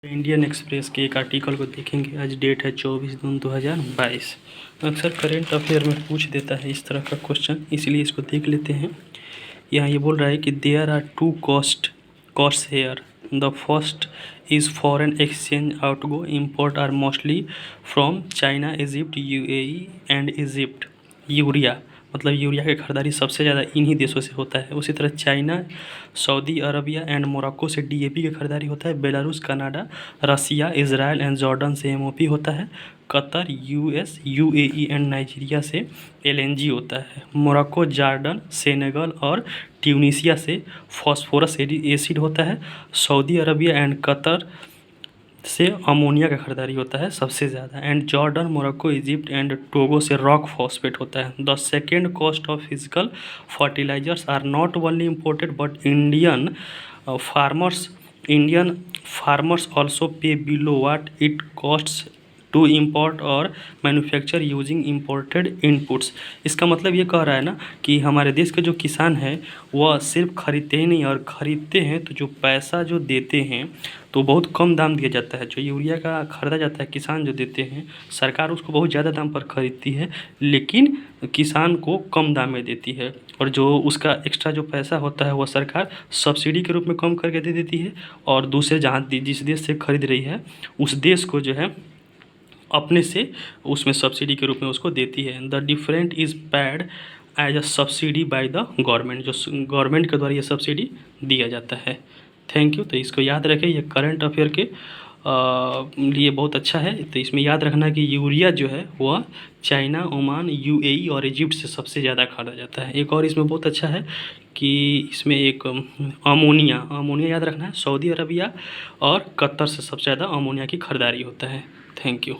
Indian express के एक article को देखेंगे। आज डेट है 24 जून 2022। अक्सर करेंट अफेयर में पूछ देता है इस तरह का क्वेश्चन, इसलिए इसको देख लेते हैं। यहाँ ये बोल रहा है कि there are two cost here. The first is foreign exchange outgo import are mostly from China, Egypt, UAE and Egypt. Urea मतलब यूरिया की खरीदारी सबसे ज़्यादा इन्हीं देशों से होता है। उसी तरह China, Saudi Arabia and Morocco से डीएपी की खरीदारी होता है। Belarus, Canada, Russia, Israel and Jordan से एमओपी होता है। Qatar, US, UAE and Nigeria से एलएनजी होता है। मोरक्को, जॉर्डन, सेनेगल और ट्यूनीशिया से फॉस्फोरस एसिड होता है। सऊदी अरबिया एंड कतर से अमोनिया का खरीदारी होता है सबसे ज़्यादा। And Jordan, Morocco, Egypt and Togo से रॉक फॉस्फेट होता है। The second cost of physical fertilisers are not only imported but Indian farmers also pay below what it costs to import और मैन्युफैक्चर यूजिंग इम्पोर्टेड इनपुट्स। इसका मतलब ये कह रहा है ना कि हमारे देश के जो किसान हैं वह सिर्फ खरीदते ही नहीं, और ख़रीदते हैं तो जो पैसा जो देते हैं तो बहुत कम दाम दिया जाता है। जो यूरिया का ख़रीदा जाता है, किसान जो देते हैं, सरकार उसको बहुत ज़्यादा दाम पर ख़रीदती है, लेकिन किसान को कम दाम में देती है। और जो उसका एक्स्ट्रा जो पैसा होता है वह सरकार सब्सिडी के रूप में कम करके दे देती है, और दूसरे जहाँ जिस देश से खरीद रही है उस देश को जो है अपने से उसमें सब्सिडी के रूप में उसको देती है। The different is paid as a subsidy by the government. जो गवर्नमेंट के द्वारा ये सब्सिडी दिया जाता है। Thank you. तो इसको याद रखें, ये करंट अफेयर के लिए बहुत अच्छा है। तो इसमें याद रखना कि यूरिया जो है वह चाइना, ओमान, यूएई और इजिप्ट से सबसे ज़्यादा खरीदा जाता है। एक और इसमें बहुत अच्छा है कि इसमें एक अमोनिया याद रखना है। सऊदी अरबिया और कतर से सबसे ज़्यादा अमोनिया की खरीदारी होता है। Thank you.